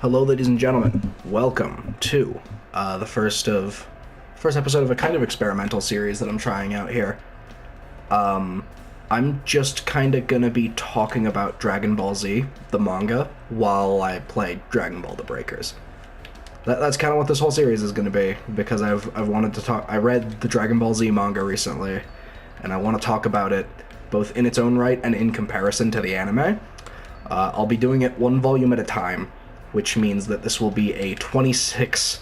Hello, ladies and gentlemen. Welcome to the first episode of a kind of experimental series that I'm trying out here. I'm just kind of gonna be talking about Dragon Ball Z, the manga, while I play Dragon Ball: The Breakers. That's kind of what this whole series is gonna be, because I've wanted to talk. I read the Dragon Ball Z manga recently, and I want to talk about it both in its own right and in comparison to the anime. I'll be doing it one volume at a time, which means that this will be a 26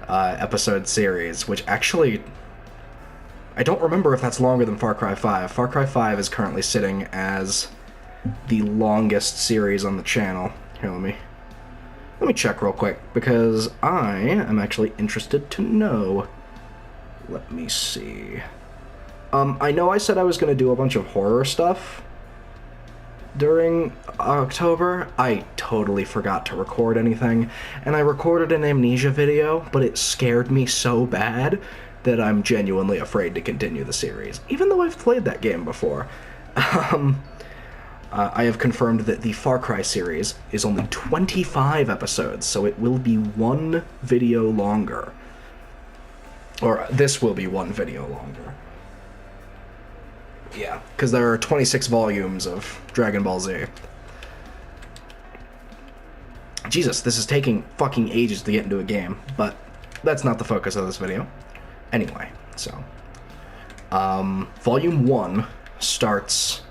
episode series, which actually, I don't remember if that's longer than Far Cry 5. Far Cry 5 is currently sitting as the longest series on the channel. Here, let me check real quick, because I am actually interested to know. Let me see. I know I said I was going to do a bunch of horror stuff during October. I totally forgot to record anything, and I recorded an Amnesia video, but it scared me so bad that I'm genuinely afraid to continue the series, even though I've played that game before. I have confirmed that the Far Cry series is only 25 episodes, so it will be one video longer. Or this will be one video longer. Yeah, because there are 26 volumes of Dragon Ball Z. Jesus, this is taking fucking ages to get into a game, but that's not the focus of this video. Anyway, so, Volume 1 starts,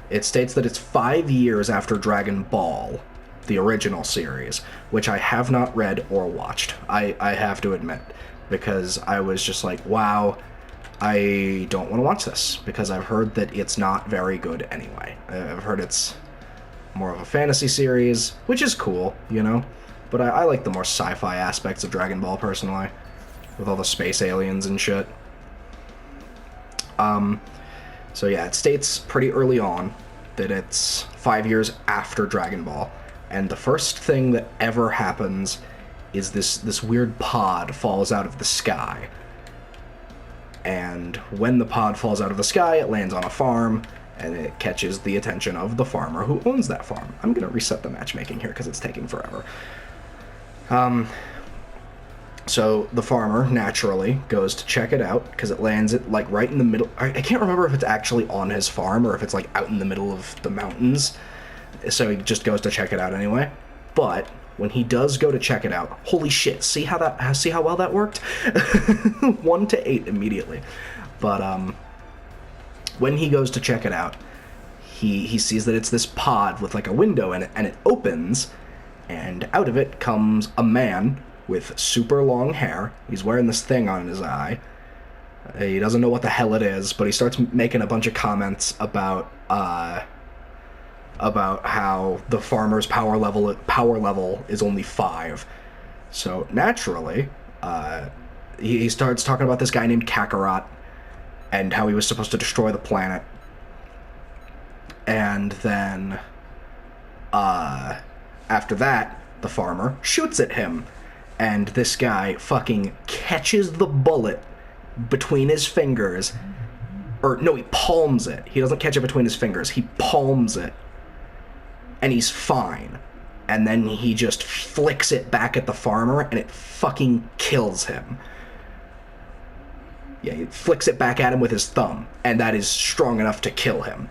it states that it's 5 years after Dragon Ball, the original series, which I have not read or watched, I have to admit, because I was just like, wow, I don't want to watch this, because I've heard that it's not very good anyway. I've heard it's more of a fantasy series, which is cool, you know? But I like the more sci-fi aspects of Dragon Ball, personally, with all the space aliens and shit. So yeah, it states pretty early on that it's 5 years after Dragon Ball, and the first thing that ever happens is this weird pod falls out of the sky. And when the pod falls out of the sky, it lands on a farm, and it catches the attention of the farmer who owns that farm. I'm gonna reset the matchmaking here because it's taking forever. So the farmer naturally goes to check it out, because it lands it like right in the middle. I can't remember if it's actually on his farm or if it's like out in the middle of the mountains. So he just goes to check it out anyway. But when he does go to check it out, holy shit, see how well that worked? 1 to 8 immediately. But when he goes to check it out, he sees that it's this pod with like a window in it, and it opens, and out of it comes a man with super long hair. He's wearing this thing on his eye. He doesn't know what the hell it is, but he starts making a bunch of comments about how the farmer's power level is only 5. So naturally, he starts talking about this guy named Kakarot and how he was supposed to destroy the planet. And then, after that, the farmer shoots at him, and this guy fucking catches the bullet between his fingers. Or, no, he palms it. He doesn't catch it between his fingers. He palms it. And he's fine. And then he just flicks it back at the farmer, and it fucking kills him. Yeah, he flicks it back at him with his thumb, and that is strong enough to kill him.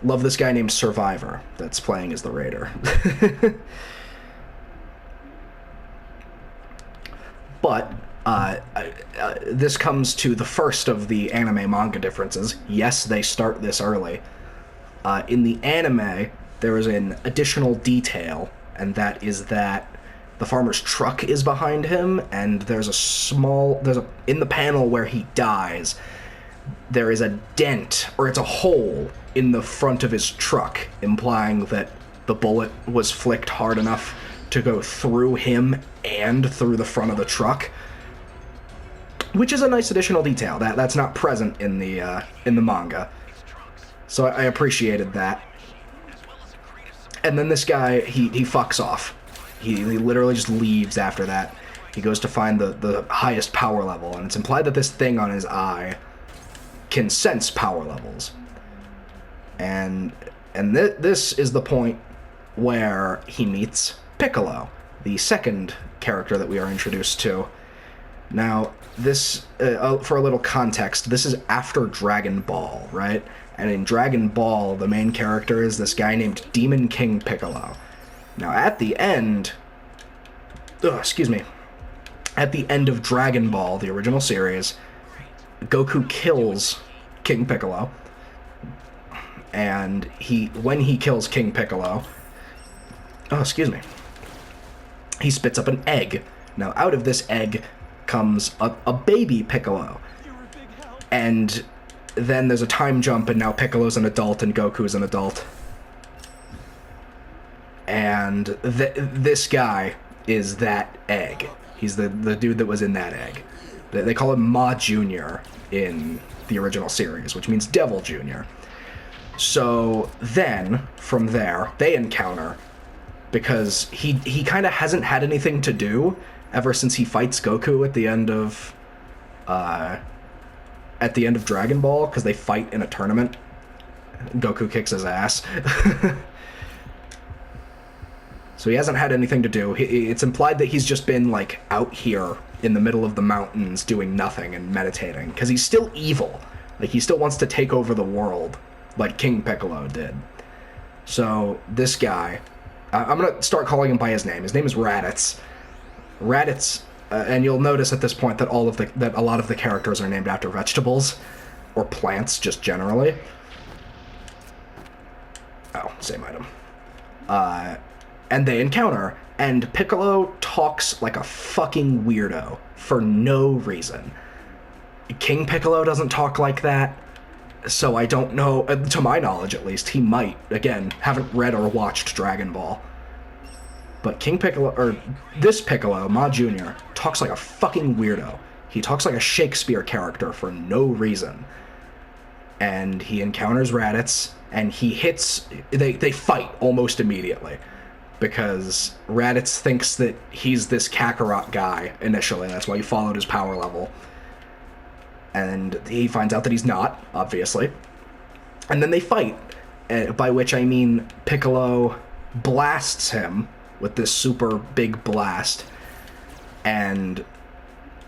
Love this guy named Survivor that's playing as the Raider. But, this comes to the first of the anime-manga differences. Yes, they start this early. In the anime, there is an additional detail, and that is that the farmer's truck is behind him, and in the panel where he dies, there is a dent, or it's a hole, in the front of his truck, implying that the bullet was flicked hard enough to go through him and through the front of the truck, which is a nice additional detail that's not present in the manga. So I appreciated that. And then this guy, he fucks off. He literally just leaves after that. He goes to find the highest power level, and it's implied that this thing on his eye can sense power levels. And this is the point where he meets Piccolo, the second character that we are introduced to. Now, this, for a little context, this is after Dragon Ball, right? And in Dragon Ball, the main character is this guy named Demon King Piccolo. Now, at the end... At the end of Dragon Ball, the original series, Goku kills King Piccolo. And when he kills King Piccolo... he spits up an egg. Now, out of this egg comes a baby Piccolo. And then there's a time jump, and now Piccolo's an adult and Goku's an adult. And this guy is that egg. He's the dude that was in that egg. They call him Ma Jr. in the original series, which means Devil Jr. So then, from there, they encounter, because he kind of hasn't had anything to do ever since he fights Goku at the end of Dragon Ball, because they fight in a tournament. Goku kicks his ass. So he hasn't had anything to do. It's implied that he's just been, like, out here in the middle of the mountains doing nothing and meditating, because he's still evil. Like, he still wants to take over the world, like King Piccolo did. So, this guy... I'm going to start calling him by his name. His name is Raditz. Raditz, and you'll notice at this point that that a lot of the characters are named after vegetables, or plants, just generally. Oh, same item. And they encounter, and Piccolo talks like a fucking weirdo for no reason. King Piccolo doesn't talk like that, so I don't know, to my knowledge at least, he might. Again, haven't read or watched Dragon Ball. But King Piccolo, or this Piccolo, Ma Jr., talks like a fucking weirdo. He talks like a Shakespeare character for no reason. And he encounters Raditz, and he hits... They fight almost immediately. Because Raditz thinks that he's this Kakarot guy initially. That's why he followed his power level. And he finds out that he's not, obviously. And then they fight. By which I mean Piccolo blasts him with this super big blast. And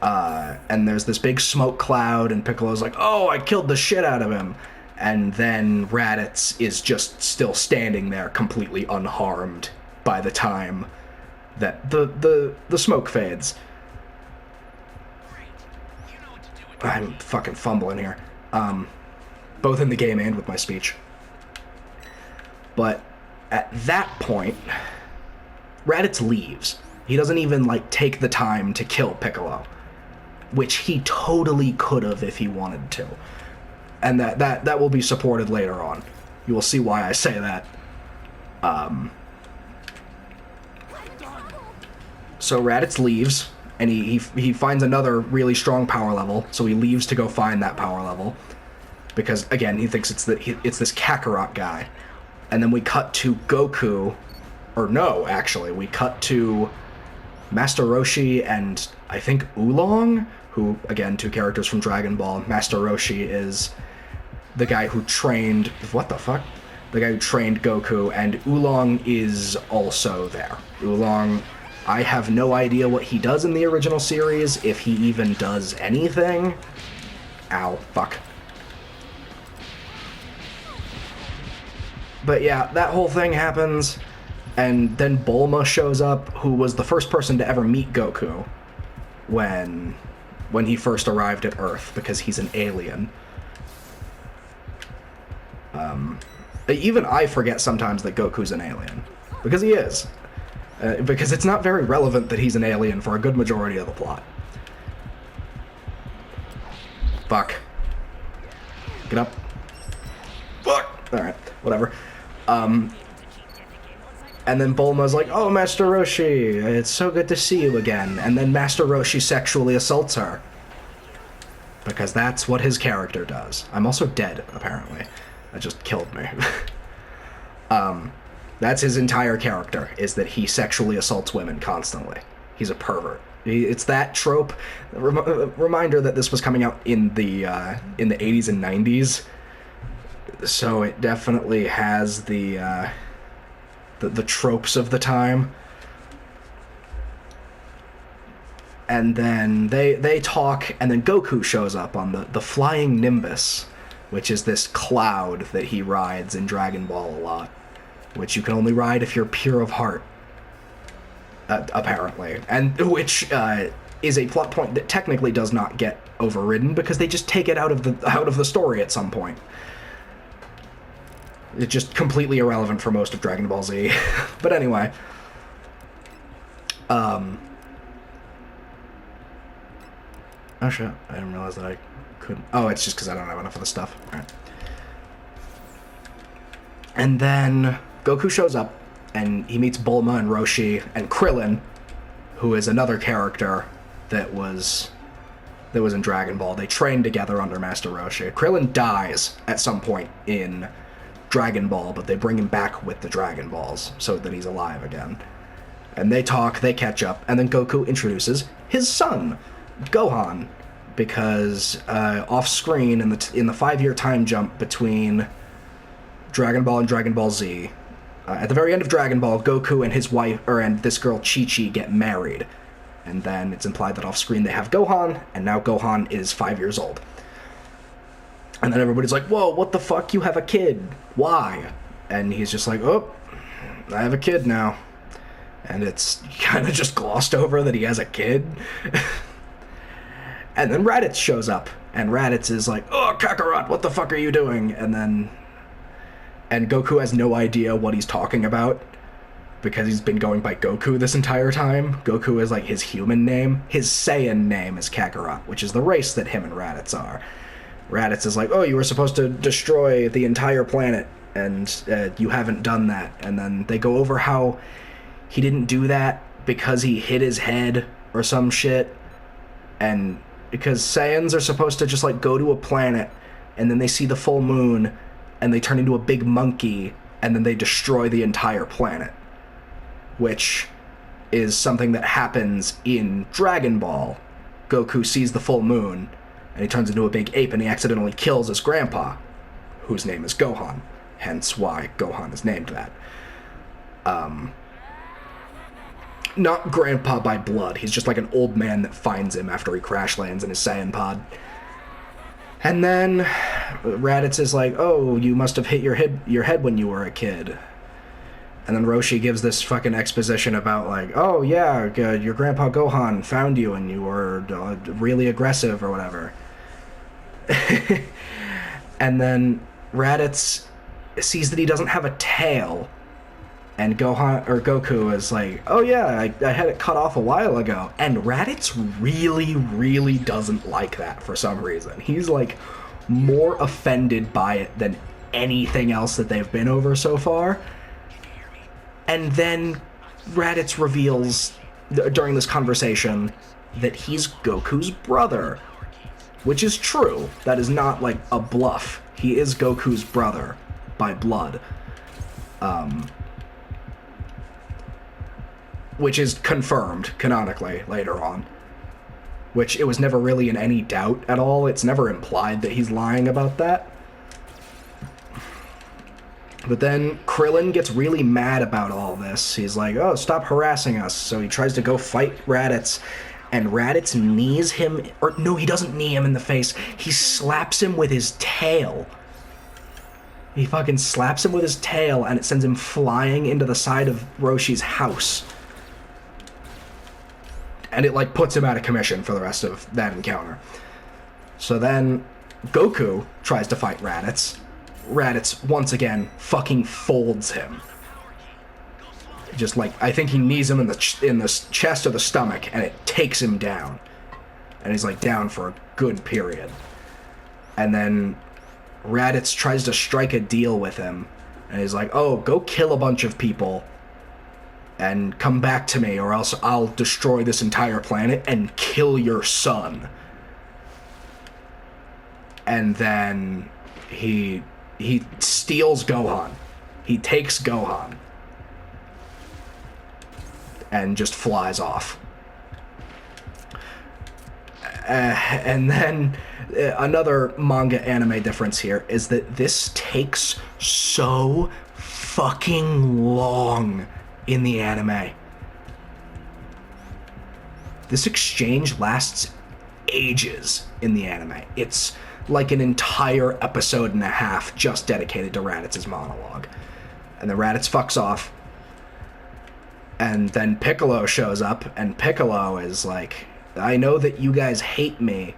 there's this big smoke cloud, and Piccolo's like, oh, I killed the shit out of him. And then Raditz is just still standing there completely unharmed by the time that the smoke fades. I'm fucking fumbling here. Both in the game and with my speech. But at that point, Raditz leaves. He doesn't even, like, take the time to kill Piccolo. Which he totally could have if he wanted to. And that will be supported later on. You will see why I say that. So Raditz leaves, and he finds another really strong power level, so he leaves to go find that power level. Because, again, he thinks it's this Kakarot guy. And then we cut to Goku, or no, actually, we cut to Master Roshi and, I think, Oolong, who, again, two characters from Dragon Ball. Master Roshi is the guy who trained... What the fuck? The guy who trained Goku, and Oolong is also there. Oolong... I have no idea what he does in the original series, if he even does anything. Ow, fuck. But yeah, that whole thing happens, and then Bulma shows up, who was the first person to ever meet Goku when he first arrived at Earth, because he's an alien. Even I forget sometimes that Goku's an alien, because he is. Because it's not very relevant that he's an alien for a good majority of the plot. Fuck. Get up. Fuck! Alright, whatever. And then Bulma's like, oh, Master Roshi, it's so good to see you again. And then Master Roshi sexually assaults her. Because that's what his character does. I'm also dead, apparently. That just killed me. That's his entire character, is that he sexually assaults women constantly. He's a pervert. It's that trope. Reminder that this was coming out in the 80s and 90s, so it definitely has the tropes of the time. And then they talk, and then Goku shows up on the Flying Nimbus, which is this cloud that he rides in Dragon Ball a lot, which you can only ride if you're pure of heart, apparently. And which is a plot point that technically does not get overridden, because they just take it out of the story at some point. It's just completely irrelevant for most of Dragon Ball Z. But anyway. Oh shit, I didn't realize that I couldn't... Oh, it's just because I don't have enough of the stuff. Alright. And then Goku shows up, and he meets Bulma and Roshi and Krillin, who is another character that was in Dragon Ball. They trained together under Master Roshi. Krillin dies at some point in Dragon Ball, but they bring him back with the Dragon Balls so that he's alive again. And they talk, they catch up, and then Goku introduces his son, Gohan, because off-screen in the 5-year time jump between Dragon Ball and Dragon Ball Z, at the very end of Dragon Ball, Goku and his wife, and this girl Chi-Chi, get married. And then it's implied that off-screen they have Gohan, and now Gohan is 5 years old. And then everybody's like, whoa, what the fuck, you have a kid? Why? And he's just like, oh, I have a kid now. And it's kind of just glossed over that he has a kid. And then Raditz shows up, and Raditz is like, oh, Kakarot, what the fuck are you doing? And Goku has no idea what he's talking about, because he's been going by Goku this entire time. Goku is like his human name. His Saiyan name is Kakarot, which is the race that him and Raditz are. Raditz is like, oh, you were supposed to destroy the entire planet, and you haven't done that. And then they go over how he didn't do that because he hit his head or some shit. And because Saiyans are supposed to just like go to a planet, and then they see the full moon, and they turn into a big monkey, and then they destroy the entire planet. Which is something that happens in Dragon Ball. Goku sees the full moon, and he turns into a big ape, and he accidentally kills his grandpa, whose name is Gohan. Hence why Gohan is named that. Not grandpa by blood, he's just like an old man that finds him after he crash lands in his Saiyan pod. And then Raditz is like, oh, you must have hit your head when you were a kid. And then Roshi gives this fucking exposition about like, oh yeah, your grandpa Gohan found you and you were really aggressive or whatever. And then Raditz sees that he doesn't have a tail, and Goku is like, oh yeah, I had it cut off a while ago. And Raditz really, really doesn't like that for some reason. He's like more offended by it than anything else that they've been over so far. And then Raditz reveals during this conversation that he's Goku's brother, which is true. That is not like a bluff. He is Goku's brother by blood. Which is confirmed canonically later on. Which it was never really in any doubt at all. It's never implied that he's lying about that. But then Krillin gets really mad about all this. He's like, oh, stop harassing us. So he tries to go fight Raditz, and Raditz knees him, or no, he doesn't knee him in the face. He slaps him with his tail. He fucking slaps him with his tail, and it sends him flying into the side of Roshi's house. And it, like, puts him out of commission for the rest of that encounter. So then Goku tries to fight Raditz. Raditz, once again, fucking folds him. Just, like, I think he knees him in the chest or the stomach, and it takes him down. And he's, like, down for a good period. And then Raditz tries to strike a deal with him. And he's like, oh, go kill a bunch of people and come back to me, or else I'll destroy this entire planet and kill your son. And then he steals Gohan. He takes Gohan and just flies off. And then another manga anime difference here is that this takes so fucking long in the anime. This exchange lasts ages in the anime. It's like an entire episode and a half just dedicated to Raditz's monologue. And then Raditz fucks off. And then Piccolo shows up, and Piccolo is like, I know that you guys hate me,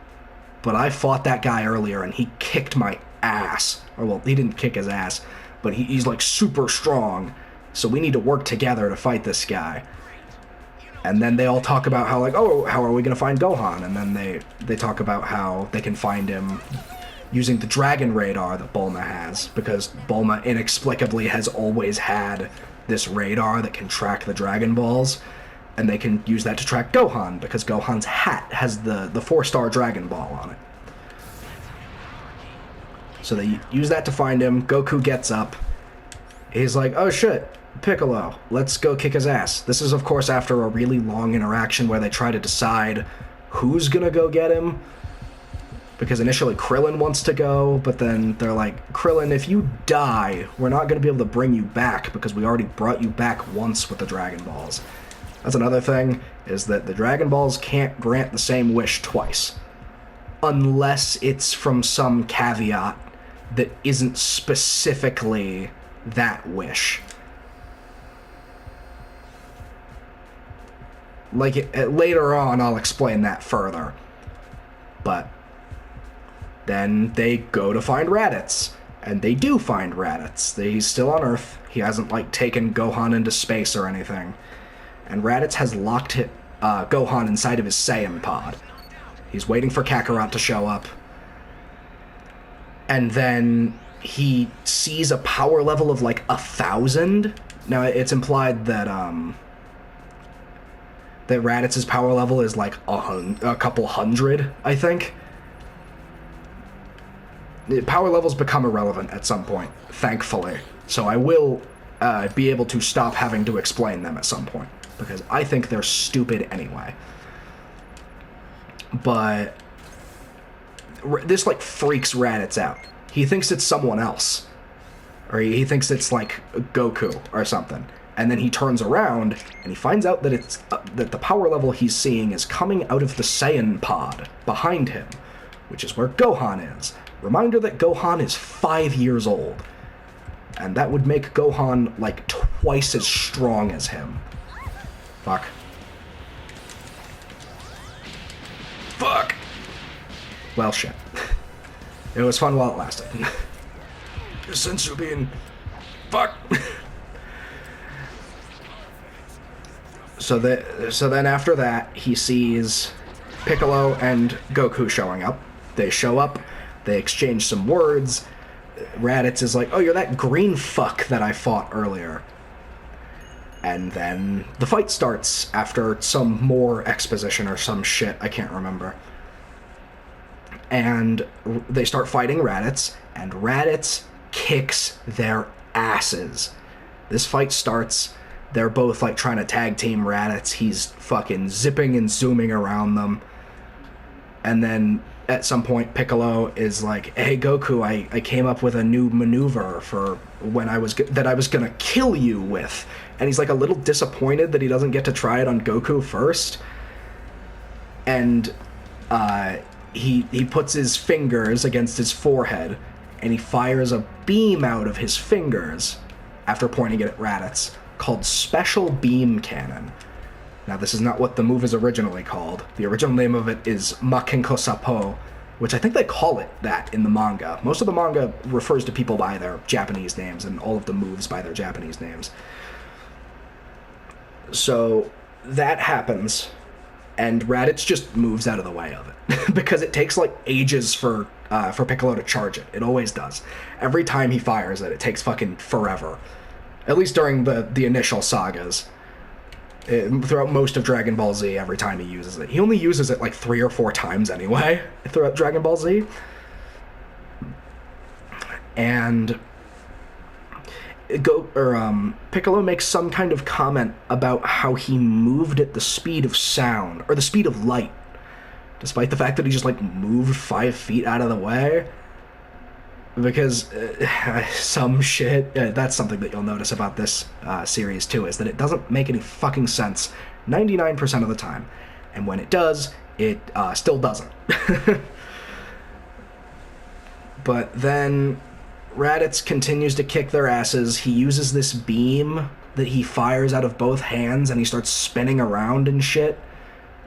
but I fought that guy earlier and he kicked my ass. Or, well, he didn't kick his ass, but he's like super strong, so we need to work together to fight this guy. And then they all talk about how, like, oh, how are we going to find Gohan? And then they talk about how they can find him using the dragon radar that Bulma has, because Bulma inexplicably has always had this radar that can track the Dragon Balls, and they can use that to track Gohan, because Gohan's hat has the 4-star Dragon Ball on it. So they use that to find him. Goku gets up. He's like, oh shit, Piccolo, let's go kick his ass. This is, of course, after a really long interaction where they try to decide who's gonna go get him. Because initially Krillin wants to go, but then they're like, Krillin, if you die, we're not gonna be able to bring you back because we already brought you back once with the Dragon Balls. That's another thing, is that the Dragon Balls can't grant the same wish twice. Unless it's from some caveat that isn't specifically that wish. Like, later on, I'll explain that further. But then they go to find Raditz. And they do find Raditz. He's still on Earth. He hasn't, like, taken Gohan into space or anything. And Raditz has locked Gohan inside of his Saiyan pod. He's waiting for Kakarot to show up. And then he sees a power level of, like, 1,000. Now, it's implied that that Raditz's power level is, like, a couple hundred, I think. Power levels become irrelevant at some point, thankfully. So I will be able to stop having to explain them at some point, because I think they're stupid anyway. But this, like, freaks Raditz out. He thinks it's someone else. Or he thinks it's, like, Goku or something. And then he turns around, and he finds out that it's that the power level he's seeing is coming out of the Saiyan pod behind him, which is where Gohan is. Reminder that Gohan is 5 years old. And that would make Gohan, like, twice as strong as him. Fuck. Fuck! Well, shit. It was fun while it lasted. Since you're being... Fuck! So then after that, he sees Piccolo and Goku showing up. They show up, they exchange some words. Raditz is like, oh, you're that green fuck that I fought earlier. And then the fight starts after some more exposition or some shit, I can't remember. And they start fighting Raditz, and Raditz kicks their asses. This fight starts... They're both, like, trying to tag team Raditz. He's fucking zipping and zooming around them. And then, at some point, Piccolo is like, hey, Goku, I came up with a new maneuver for when I was gonna kill you with. And he's, like, a little disappointed that he doesn't get to try it on Goku first. And, he puts his fingers against his forehead, and he fires a beam out of his fingers after pointing it at Raditz, called Special Beam Cannon. Now, this is not what the move is originally called. The original name of it is Makenko Sapo, which I think they call it that in the manga. Most of the manga refers to people by their Japanese names, and all of the moves by their Japanese names. So, that happens, and Raditz just moves out of the way of it. Because it takes, like, ages for Piccolo to charge it. It always does. Every time he fires it, it takes fucking forever. At least during the initial sagas. Throughout most of Dragon Ball Z, every time he uses it. He only uses it like 3 or 4 times anyway, throughout Dragon Ball Z. And Piccolo makes some kind of comment about how he moved at the speed of sound, or the speed of light. Despite the fact that he just, like, moved 5 feet out of the way. Because some shit, that's something that you'll notice about this series too, is that it doesn't make any fucking sense 99% of the time. And when it does, it still doesn't. But then Raditz continues to kick their asses. He uses this beam that he fires out of both hands, and he starts spinning around and shit.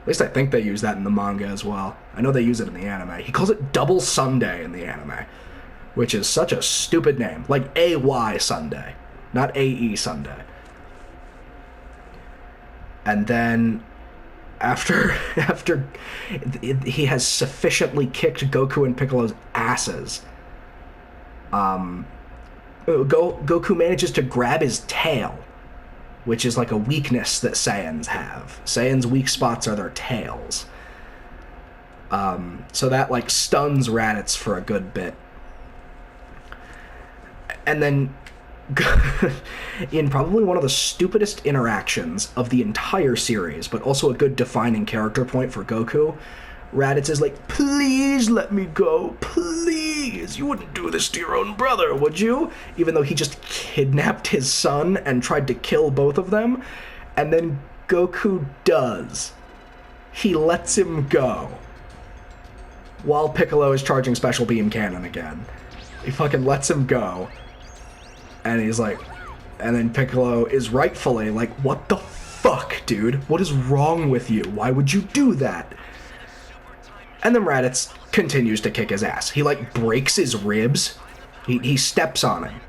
At least I think they use that in the manga as well. I know they use it in the anime. He calls it Double Sunday in the anime, which is such a stupid name. Like AY Sunday, not AE Sunday. And then after he has sufficiently kicked Goku and Piccolo's asses, Goku manages to grab his tail, which is like a weakness that Saiyans have. Saiyans' weak spots are their tails. So that like stuns Raditz for a good bit. And then in probably one of the stupidest interactions of the entire series, but also a good defining character point for Goku, Raditz is like, please let me go, please. You wouldn't do this to your own brother, would you? Even though he just kidnapped his son and tried to kill both of them. And then Goku does. He lets him go. While Piccolo is charging Special Beam Cannon again. He fucking lets him go. And he's like, and then Piccolo is rightfully like, what the fuck, dude? What is wrong with you? Why would you do that? And then Raditz continues to kick his ass. He, like, breaks his ribs. He steps on him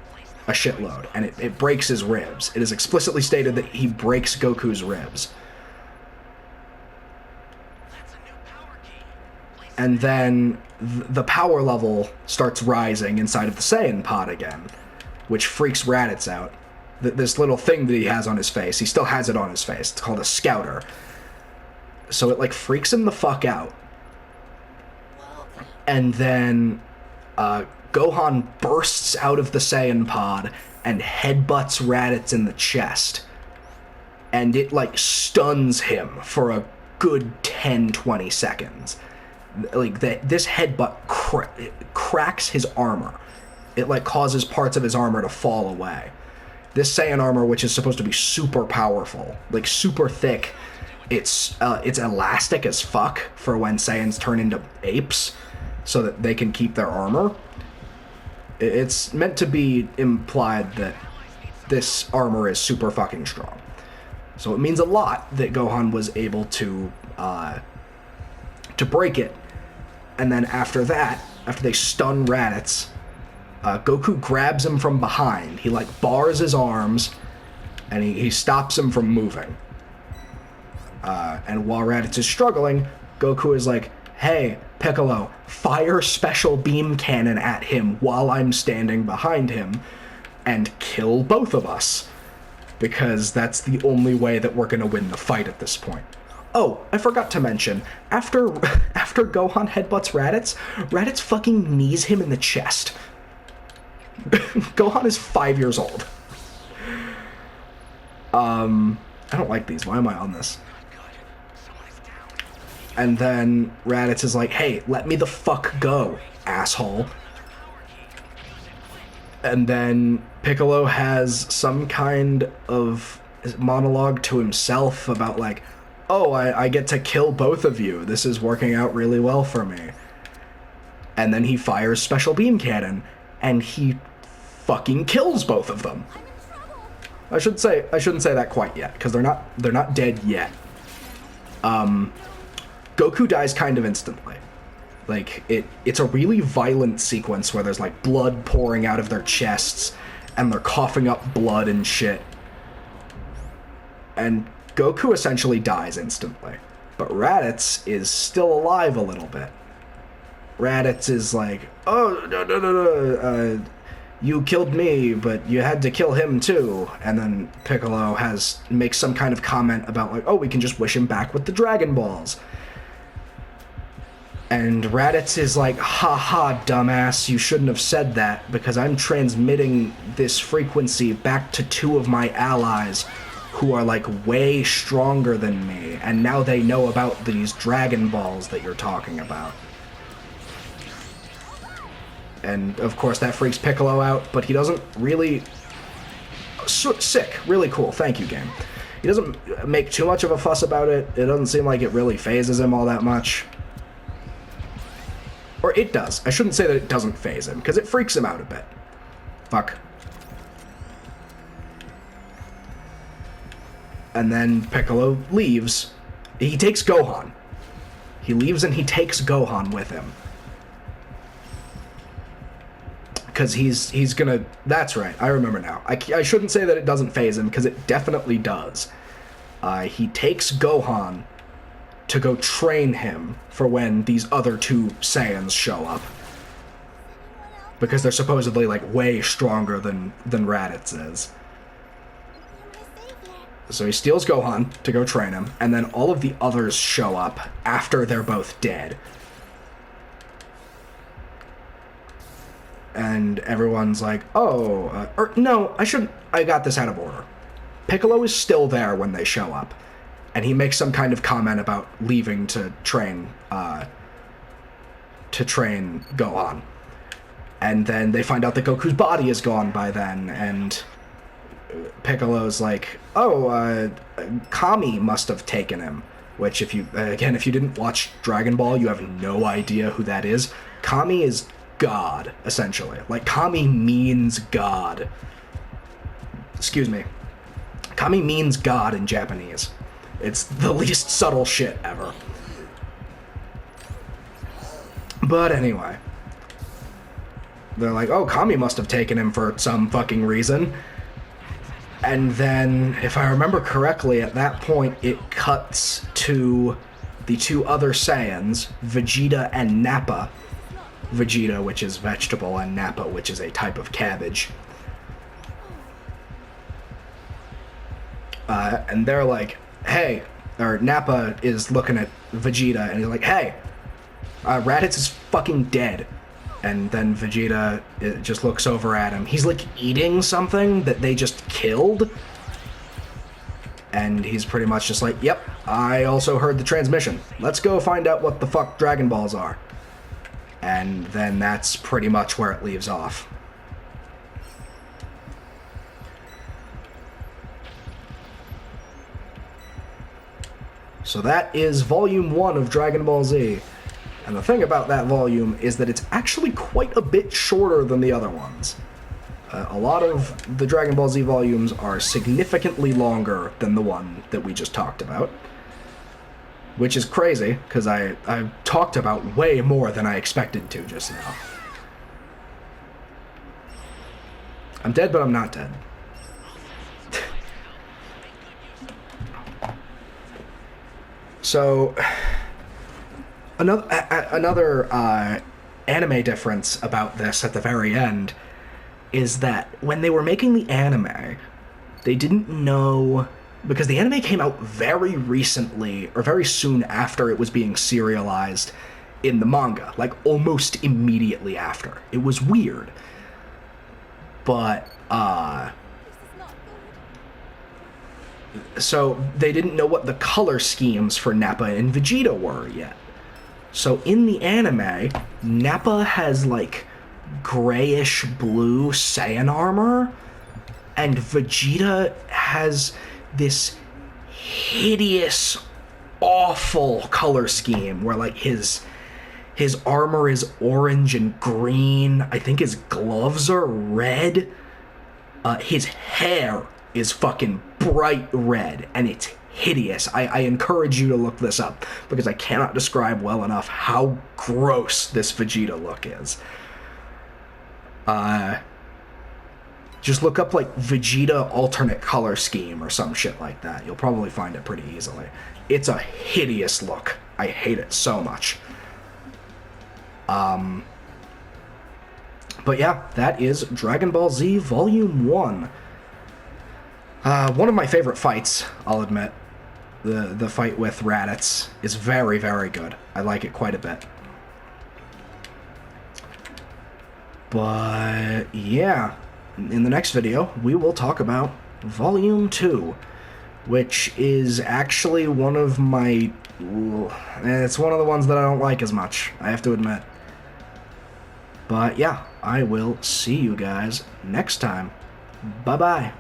a shitload, and it breaks his ribs. It is explicitly stated that he breaks Goku's ribs. And then the power level starts rising inside of the Saiyan pod again, which freaks Raditz out. This little thing that he has on his face, he still has it on his face. It's called a scouter. So it, like, freaks him the fuck out. And then Gohan bursts out of the Saiyan pod and headbutts Raditz in the chest. And it, like, stuns him for a good 10-20 seconds. Like, this headbutt cracks his armor. It, like, causes parts of his armor to fall away. This Saiyan armor, which is supposed to be super powerful, like, super thick, it's elastic as fuck for when Saiyans turn into apes, so that they can keep their armor. It's meant to be implied that this armor is super fucking strong. So it means a lot that Gohan was able to break it. And then after that, after they stun Raditz, Goku grabs him from behind. He, like, bars his arms, and he stops him from moving. And while Raditz is struggling, Goku is like, hey, Piccolo, fire Special Beam Cannon at him while I'm standing behind him, and kill both of us. Because that's the only way that we're gonna win the fight at this point. Oh, I forgot to mention, after Gohan headbutts Raditz, Raditz fucking knees him in the chest. Gohan is 5 years old. I don't like these. Why am I on this? And then Raditz is like, hey, let me the fuck go, asshole. And then Piccolo has some kind of monologue to himself about, like, oh, I get to kill both of you. This is working out really well for me. And then he fires Special Beam Cannon, and he fucking kills both of them. I shouldn't say that quite yet, because they're not dead yet. Goku dies kind of instantly. Like, it's a really violent sequence where there's, like, blood pouring out of their chests, and they're coughing up blood and shit. And Goku essentially dies instantly. But Raditz is still alive a little bit. Raditz is like, oh, no, you killed me, but you had to kill him too. And then Piccolo makes some kind of comment about, like, oh, we can just wish him back with the Dragon Balls. And Raditz is like, haha, dumbass, you shouldn't have said that, because I'm transmitting this frequency back to two of my allies who are, like, way stronger than me, and now they know about these Dragon Balls that you're talking about. And, of course, that freaks Piccolo out, but he doesn't really... Sick. Really cool. Thank you, game. He doesn't make too much of a fuss about it. It doesn't seem like it really phases him all that much. Or it does. I shouldn't say that it doesn't phase him, because it freaks him out a bit. Fuck. And then Piccolo leaves. He takes Gohan. He leaves and he takes Gohan with him. Because he's gonna... That's right, I remember now. I shouldn't say that it doesn't phase him, because it definitely does. He takes Gohan to go train him for when these other two Saiyans show up. Because they're supposedly, like, way stronger than Raditz is. So he steals Gohan to go train him, and then all of the others show up after they're both dead. And everyone's like, oh, or no, I got this out of order. Piccolo is still there when they show up, and he makes some kind of comment about leaving to train Gohan. And then they find out that Goku's body is gone by then, and Piccolo's like, oh, Kami must have taken him. Which, if you didn't watch Dragon Ball, you have no idea who that is. Kami is God, essentially. Like, Kami means God. Excuse me. Kami means God in Japanese. It's the least subtle shit ever. But anyway. They're like, oh, Kami must have taken him for some fucking reason. And then, if I remember correctly, at that point, it cuts to the two other Saiyans, Vegeta and Nappa. Vegeta, which is vegetable, and Nappa, which is a type of cabbage. And they're like, hey, or Nappa is looking at Vegeta, and he's like, hey, Raditz is fucking dead. And then Vegeta just looks over at him. He's like eating something that they just killed. And he's pretty much just like, yep, I also heard the transmission. Let's go find out what the fuck Dragon Balls are. And then that's pretty much where it leaves off. So that is Volume 1 of Dragon Ball Z. And the thing about that volume is that it's actually quite a bit shorter than the other ones. A lot of the Dragon Ball Z volumes are significantly longer than the one that we just talked about. Which is crazy, because I talked about way more than I expected to just now. I'm dead, but I'm not dead. So... Another anime difference about this at the very end is that when they were making the anime, they didn't know... Because the anime came out very recently, or very soon after it was being serialized in the manga. Like, almost immediately after. It was weird. But, so, they didn't know what the color schemes for Nappa and Vegeta were yet. So in the anime, Nappa has, like, grayish-blue Saiyan armor, and Vegeta has this hideous, awful color scheme where, like, his armor is orange and green. I think his gloves are red. His hair is fucking bright red, and it's hideous. I encourage you to look this up, because I cannot describe well enough how gross this Vegeta look is. Just look up, like, Vegeta alternate color scheme or some shit like that. You'll probably find it pretty easily. It's a hideous look. I hate it so much. But yeah, that is Dragon Ball Z Volume 1. One of my favorite fights, I'll admit. The fight with Raditz is very, very good. I like it quite a bit. But yeah, in the next video, we will talk about Volume 2, which is actually one of my... It's one of the ones that I don't like as much, I have to admit. But yeah, I will see you guys next time. Bye-bye.